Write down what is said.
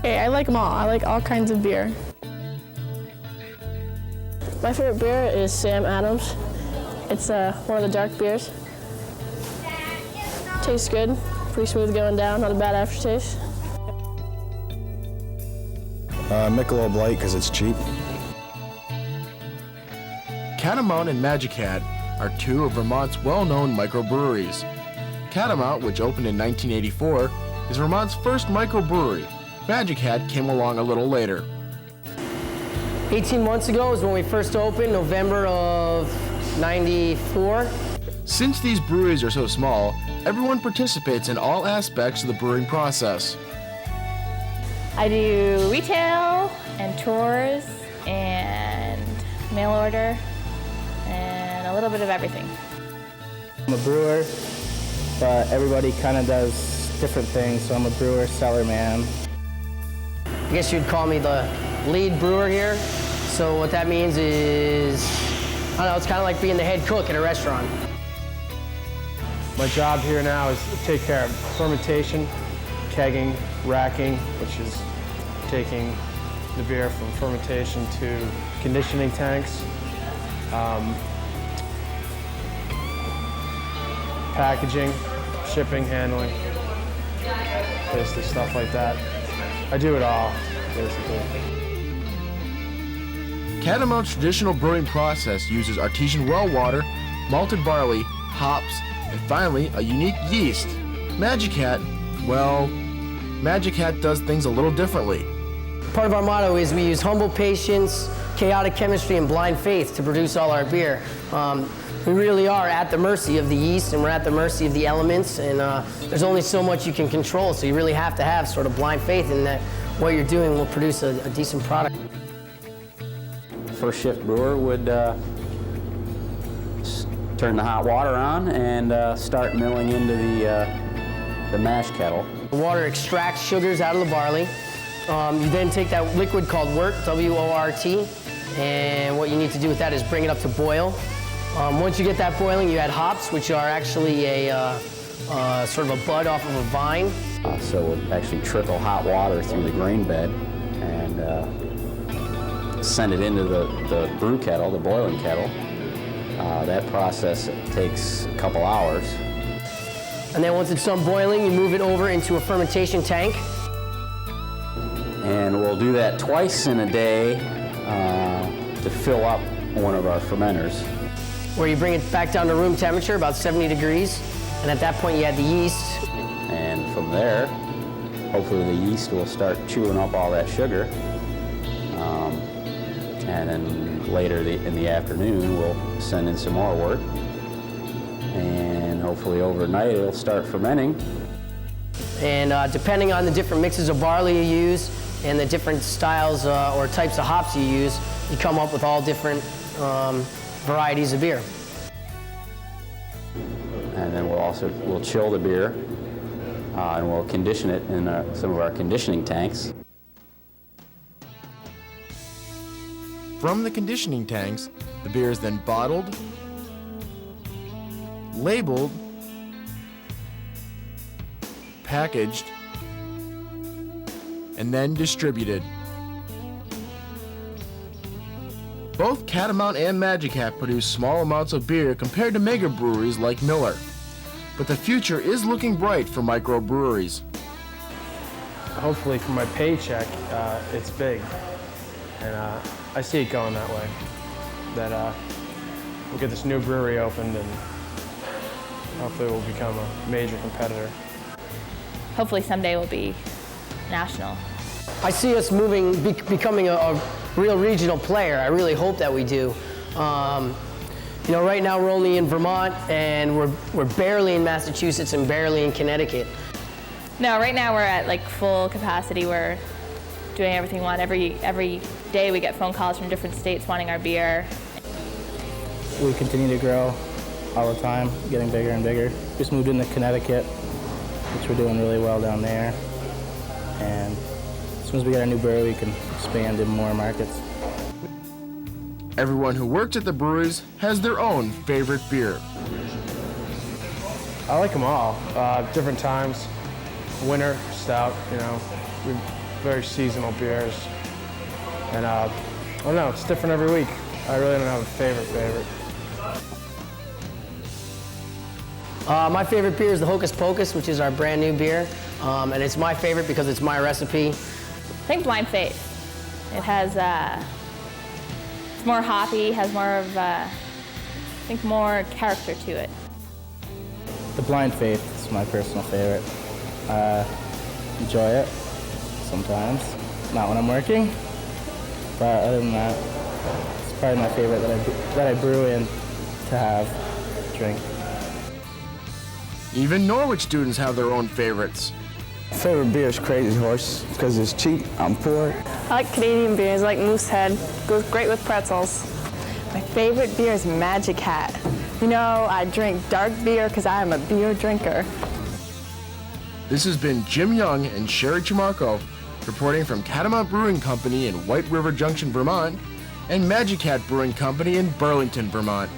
Hey, I like them all. I like all kinds of beer. My favorite beer is Sam Adams. It's one of the dark beers. Tastes good, pretty smooth going down, not a bad aftertaste. Michelob Light because it's cheap. Catamount and Magic Hat are two of Vermont's well-known microbreweries. Catamount, which opened in 1984, is Vermont's first microbrewery. Magic Hat came along a little later. 18 months ago is when we first opened, November of '94. Since these breweries are so small, everyone participates in all aspects of the brewing process. I do retail and tours and mail order and a little bit of everything. I'm a brewer, but everybody kind of does different things, so I'm a brewer, cellar man. I guess you'd call me the lead brewer here. So what that means is, I don't know, it's kind of like being the head cook at a restaurant. My job here now is to take care of fermentation, kegging, racking, which is taking the beer from fermentation to conditioning tanks, packaging, shipping, handling, basically stuff like that. I do it all, basically. Catamount's traditional brewing process uses artesian well water, malted barley, hops, and finally, a unique yeast. Magic Hat, well, Magic Hat does things a little differently. Part of our motto is we use humble patience, chaotic chemistry, and blind faith to produce all our beer. We really are at the mercy of the yeast, and we're at the mercy of the elements, and there's only so much you can control, so you really have to have sort of blind faith in that what you're doing will produce a decent product. First shift brewer would turn the hot water on and start milling into the mash kettle. The water extracts sugars out of the barley. You then take that liquid called wort, W-O-R-T, and what you need to do with that is bring it up to boil. Once you get that boiling, you add hops, which are actually a sort of a bud off of a vine. So we'll actually trickle hot water through the grain bed and send it into the brew kettle, the boiling kettle. That process takes a couple hours. And then once it's done boiling, you move it over into a fermentation tank. And we'll do that twice in a day to fill up one of our fermenters. Where you bring it back down to room temperature, about 70 degrees. And at that point, you add the yeast. And from there, hopefully the yeast will start chewing up all that sugar. And then later in the afternoon, we'll send in some more wort. And hopefully overnight, it'll start fermenting. And depending on the different mixes of barley you use and the different styles or types of hops you use, you come up with all different varieties of beer. And then we'll chill the beer and we'll condition it in some of our conditioning tanks. From the conditioning tanks, the beer is then bottled, labeled, packaged, and then distributed. Both Catamount and Magic Hat produce small amounts of beer compared to mega breweries like Miller. But the future is looking bright for microbreweries. Hopefully for my paycheck, it's big. And I see it going that way. That we'll get this new brewery opened and hopefully we'll become a major competitor. Hopefully someday we'll be national. I see us becoming a real regional player. I really hope that we do. You know, right now we're only in Vermont and we're barely in Massachusetts and barely in Connecticut. No, right now we're at like full capacity. We're doing everything we want. Every day we get phone calls from different states wanting our beer. We continue to grow all the time, getting bigger and bigger. Just moved into Connecticut, which we're doing really well down there. And as soon as we get our new brewery, we can expand in more markets. Everyone who works at the breweries has their own favorite beer. I like them all, different times. Winter, stout, you know. very seasonal beers. And I don't know, it's different every week. I really don't have a favorite. My favorite beer is the Hocus Pocus, which is our brand new beer. And it's my favorite because it's my recipe. I think Blind Faith. It has, it's more hoppy, has more of, I think more character to it. The Blind Faith is my personal favorite. Enjoy it sometimes, not when I'm working. But other than that, it's probably my favorite that I brew in to have, drink. Even Norwich students have their own favorites. Favorite beer is Crazy Horse because it's cheap. I'm poor. I like Canadian beers, like Moosehead. Goes great with pretzels. My favorite beer is Magic Hat. You know, I drink dark beer because I am a beer drinker. This has been Jim Young and Sherry Chimarco reporting from Catamount Brewing Company in White River Junction, Vermont, and Magic Hat Brewing Company in Burlington, Vermont.